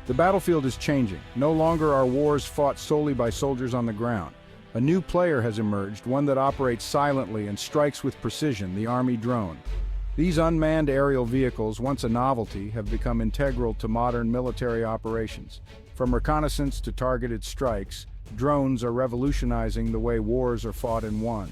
The battlefield is changing. No longer are wars fought solely by soldiers on the ground. A new player has emerged, one that operates silently and strikes with precision, the Army drone. These unmanned aerial vehicles, once a novelty, have become integral to modern military operations. From reconnaissance to targeted strikes, drones are revolutionizing the way wars are fought and won.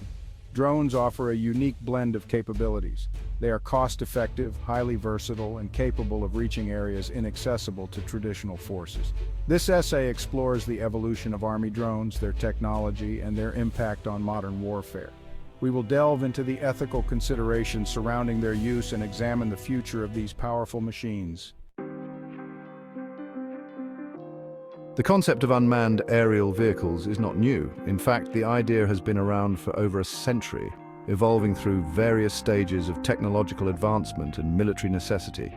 Drones offer a unique blend of capabilities. They are cost-effective, highly versatile, and capable of reaching areas inaccessible to traditional forces. This essay explores the evolution of Army drones, their technology, and their impact on modern warfare. We will delve into the ethical considerations surrounding their use and examine the future of these powerful machines. The concept of unmanned aerial vehicles is not new. In fact, the idea has been around for over a century, evolving through various stages of technological advancement and military necessity.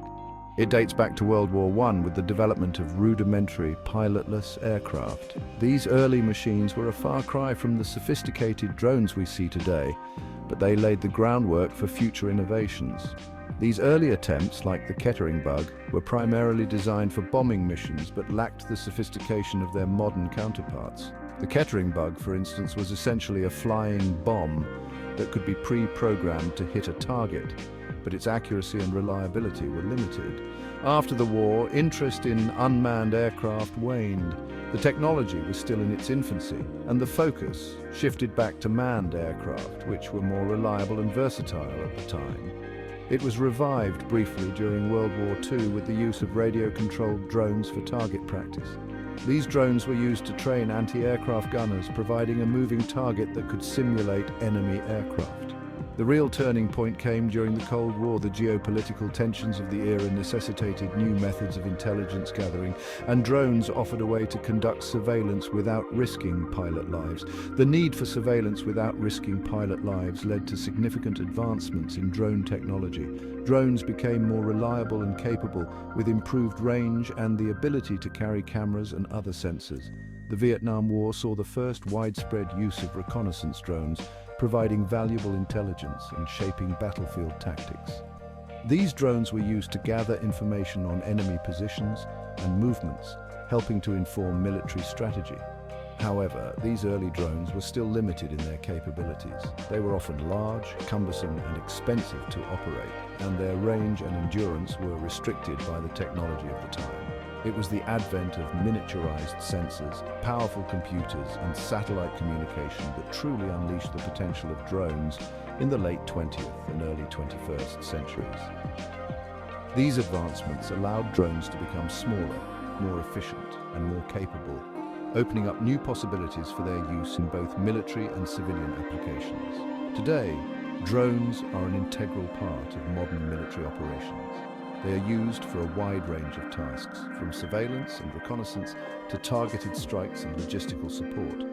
It dates back to World War I with the development of rudimentary, pilotless aircraft. These early machines were a far cry from the sophisticated drones we see today, but they laid the groundwork for future innovations. These early attempts, like the Kettering bug, were primarily designed for bombing missions but lacked the sophistication of their modern counterparts. The Kettering bug, for instance, was essentially a flying bomb that could be pre-programmed to hit a target, but its accuracy and reliability were limited. After the war, interest in unmanned aircraft waned. The technology was still in its infancy, and the focus shifted back to manned aircraft, which were more reliable and versatile at the time. It was revived briefly during World War II with the use of radio-controlled drones for target practice. These drones were used to train anti-aircraft gunners, providing a moving target that could simulate enemy aircraft. The real turning point came during the Cold War. The geopolitical tensions of the era necessitated new methods of intelligence gathering, and drones offered a way to conduct surveillance without risking pilot lives. The need for surveillance without risking pilot lives led to significant advancements in drone technology. Drones became more reliable and capable, with improved range and the ability to carry cameras and other sensors. The Vietnam War saw the first widespread use of reconnaissance drones, providing valuable intelligence and shaping battlefield tactics. These drones were used to gather information on enemy positions and movements, helping to inform military strategy. However, these early drones were still limited in their capabilities. They were often large, cumbersome, and expensive to operate, and their range and endurance were restricted by the technology of the time. It was the advent of miniaturized sensors, powerful computers, and satellite communication that truly unleashed the potential of drones in the late 20th and early 21st centuries. These advancements allowed drones to become smaller, more efficient, and more capable, opening up new possibilities for their use in both military and civilian applications. Today, drones are an integral part of modern military operations. They are used for a wide range of tasks, from surveillance and reconnaissance to targeted strikes and logistical support.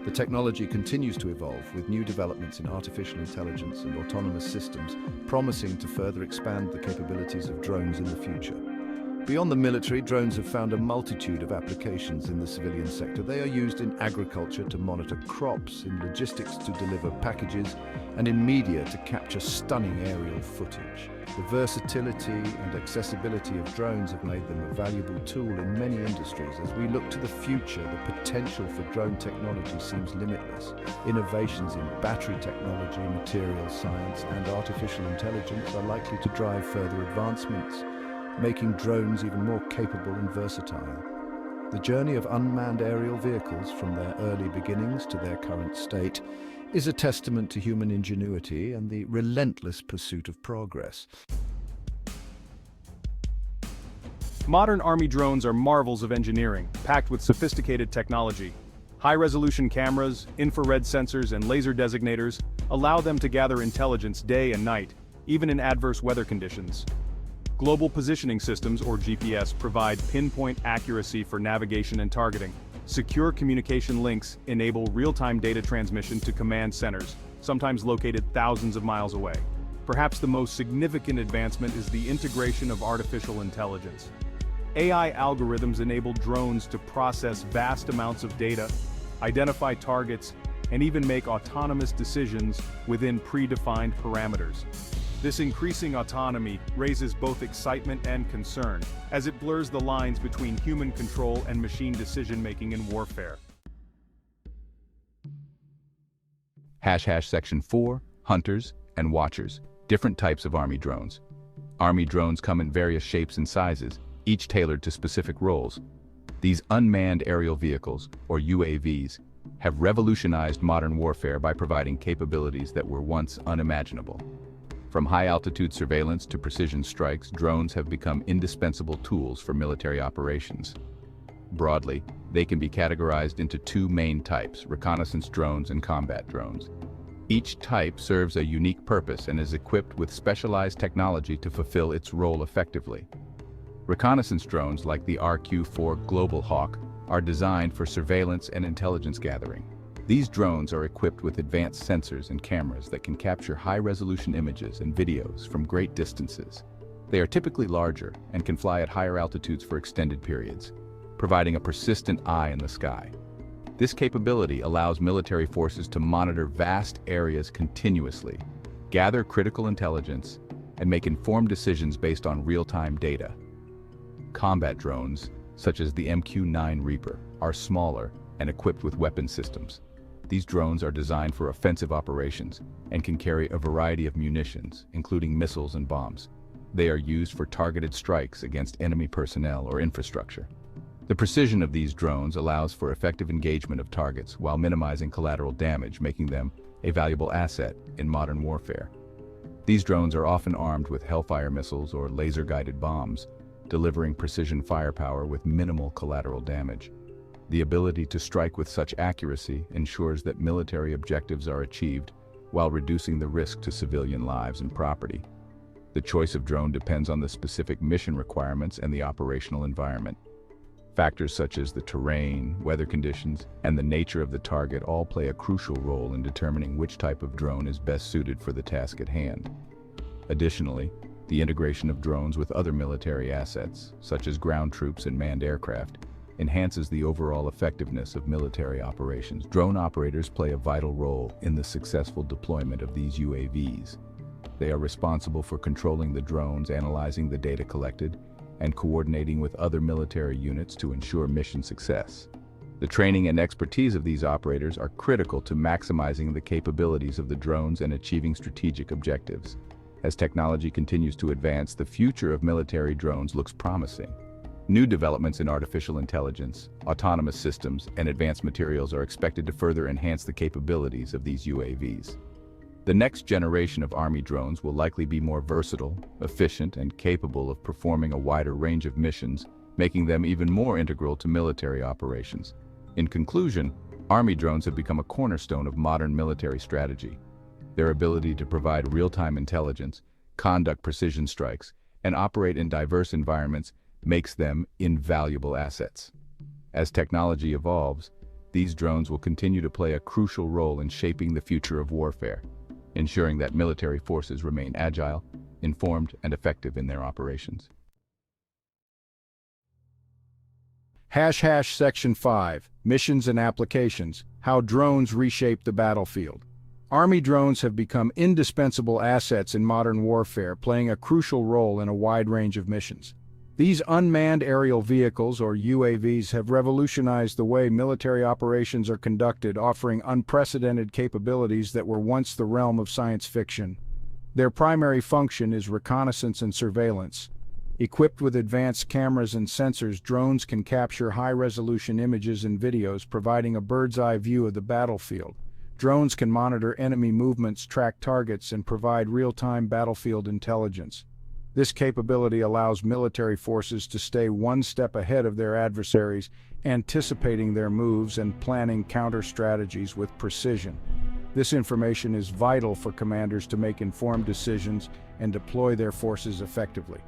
The technology continues to evolve, with new developments in artificial intelligence and autonomous systems promising to further expand the capabilities of drones in the future. Beyond the military, drones have found a multitude of applications in the civilian sector. They are used in agriculture to monitor crops, in logistics to deliver packages, and in media to capture stunning aerial footage. The versatility and accessibility of drones have made them a valuable tool in many industries. As we look to the future, the potential for drone technology seems limitless. Innovations in battery technology, material science, and artificial intelligence are likely to drive further advancements, making drones even more capable and versatile. The journey of unmanned aerial vehicles, from their early beginnings to their current state, is a testament to human ingenuity and the relentless pursuit of progress. Modern Army drones are marvels of engineering, packed with sophisticated technology. High-resolution cameras, infrared sensors, and laser designators allow them to gather intelligence day and night, even in adverse weather conditions. Global Positioning Systems, or GPS, provide pinpoint accuracy for navigation and targeting. Secure communication links enable real-time data transmission to command centers, sometimes located thousands of miles away. Perhaps the most significant advancement is the integration of artificial intelligence. AI algorithms enable drones to process vast amounts of data, identify targets, and even make autonomous decisions within predefined parameters. This increasing autonomy raises both excitement and concern, as it blurs the lines between human control and machine decision-making in warfare. Section 4, Hunters and Watchers, different types of Army drones. Army drones come in various shapes and sizes, each tailored to specific roles. These unmanned aerial vehicles, or UAVs, have revolutionized modern warfare by providing capabilities that were once unimaginable. From high-altitude surveillance to precision strikes, drones have become indispensable tools for military operations. Broadly, they can be categorized into two main types: reconnaissance drones and combat drones. Each type serves a unique purpose and is equipped with specialized technology to fulfill its role effectively. Reconnaissance drones, like the RQ-4 Global Hawk, are designed for surveillance and intelligence gathering. These drones are equipped with advanced sensors and cameras that can capture high-resolution images and videos from great distances. They are typically larger and can fly at higher altitudes for extended periods, providing a persistent eye in the sky. This capability allows military forces to monitor vast areas continuously, gather critical intelligence, and make informed decisions based on real-time data. Combat drones, such as the MQ-9 Reaper, are smaller and equipped with weapon systems. These drones are designed for offensive operations and can carry a variety of munitions, including missiles and bombs. They are used for targeted strikes against enemy personnel or infrastructure. The precision of these drones allows for effective engagement of targets while minimizing collateral damage, making them a valuable asset in modern warfare. These drones are often armed with Hellfire missiles or laser-guided bombs, delivering precision firepower with minimal collateral damage. The ability to strike with such accuracy ensures that military objectives are achieved while reducing the risk to civilian lives and property. The choice of drone depends on the specific mission requirements and the operational environment. Factors such as the terrain, weather conditions, and the nature of the target all play a crucial role in determining which type of drone is best suited for the task at hand. Additionally, the integration of drones with other military assets, such as ground troops and manned aircraft, enhances the overall effectiveness of military operations. Drone operators play a vital role in the successful deployment of these UAVs. They are responsible for controlling the drones, analyzing the data collected, and coordinating with other military units to ensure mission success. The training and expertise of these operators are critical to maximizing the capabilities of the drones and achieving strategic objectives. As technology continues to advance, the future of military drones looks promising. New developments in artificial intelligence, autonomous systems, and advanced materials are expected to further enhance the capabilities of these UAVs. The next generation of Army drones will likely be more versatile, efficient, and capable of performing a wider range of missions, making them even more integral to military operations. In conclusion, Army drones have become a cornerstone of modern military strategy. Their ability to provide real-time intelligence, conduct precision strikes, and operate in diverse environments makes them invaluable assets. As technology evolves, these drones will continue to play a crucial role in shaping the future of warfare, ensuring that military forces remain agile, informed, and effective in their operations. Section 5, Missions and Applications, How Drones Reshape the Battlefield. Army drones have become indispensable assets in modern warfare, playing a crucial role in a wide range of missions. These unmanned aerial vehicles, or UAVs, have revolutionized the way military operations are conducted, offering unprecedented capabilities that were once the realm of science fiction. Their primary function is reconnaissance and surveillance. Equipped with advanced cameras and sensors, drones can capture high-resolution images and videos, providing a bird's-eye view of the battlefield. Drones can monitor enemy movements, track targets, and provide real-time battlefield intelligence. This capability allows military forces to stay one step ahead of their adversaries, anticipating their moves and planning counter-strategies with precision. This information is vital for commanders to make informed decisions and deploy their forces effectively.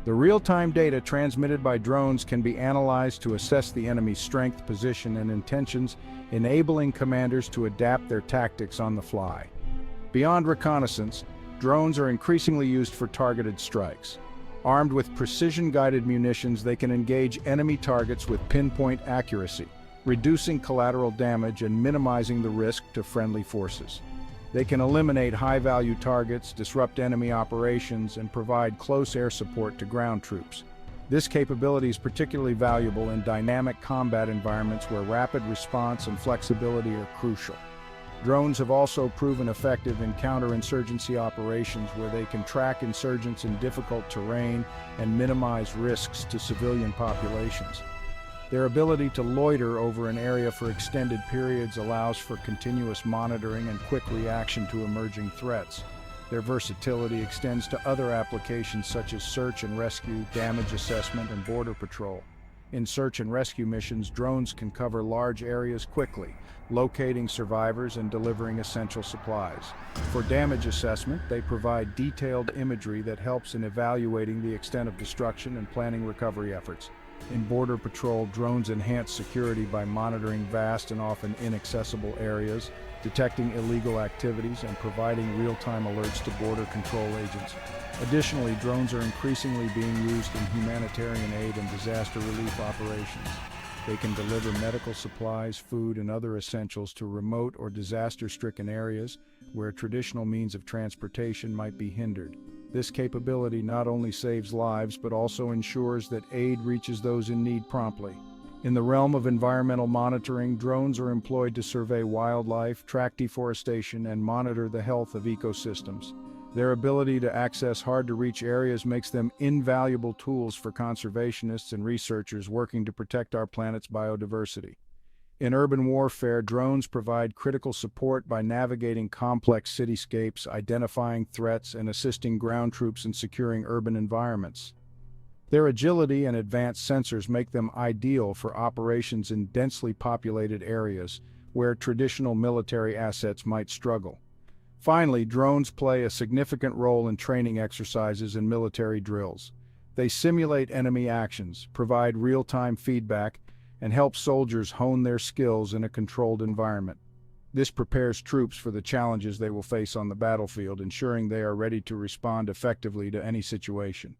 The real-time data transmitted by drones can be analyzed to assess the enemy's strength, position, and intentions, enabling commanders to adapt their tactics on the fly. Beyond reconnaissance, drones are increasingly used for targeted strikes. Armed with precision-guided munitions, they can engage enemy targets with pinpoint accuracy, reducing collateral damage and minimizing the risk to friendly forces. They can eliminate high-value targets, disrupt enemy operations, and provide close air support to ground troops. This capability is particularly valuable in dynamic combat environments where rapid response and flexibility are crucial. Drones have also proven effective in counterinsurgency operations where they can track insurgents in difficult terrain and minimize risks to civilian populations. Their ability to loiter over an area for extended periods allows for continuous monitoring and quick reaction to emerging threats. Their versatility extends to other applications such as search and rescue, damage assessment, and border patrol. In search and rescue missions, drones can cover large areas quickly, locating survivors and delivering essential supplies. For damage assessment, they provide detailed imagery that helps in evaluating the extent of destruction and planning recovery efforts. In border patrol, drones enhance security by monitoring vast and often inaccessible areas, detecting illegal activities, and providing real-time alerts to border control agents. Additionally, drones are increasingly being used in humanitarian aid and disaster relief operations. They can deliver medical supplies, food, and other essentials to remote or disaster-stricken areas where traditional means of transportation might be hindered. This capability not only saves lives but also ensures that aid reaches those in need promptly. In the realm of environmental monitoring, drones are employed to survey wildlife, track deforestation, and monitor the health of ecosystems. Their ability to access hard-to-reach areas makes them invaluable tools for conservationists and researchers working to protect our planet's biodiversity. In urban warfare, drones provide critical support by navigating complex cityscapes, identifying threats, and assisting ground troops in securing urban environments. Their agility and advanced sensors make them ideal for operations in densely populated areas where traditional military assets might struggle. Finally, drones play a significant role in training exercises and military drills. They simulate enemy actions, provide real-time feedback, and help soldiers hone their skills in a controlled environment. This prepares troops for the challenges they will face on the battlefield, ensuring they are ready to respond effectively to any situation.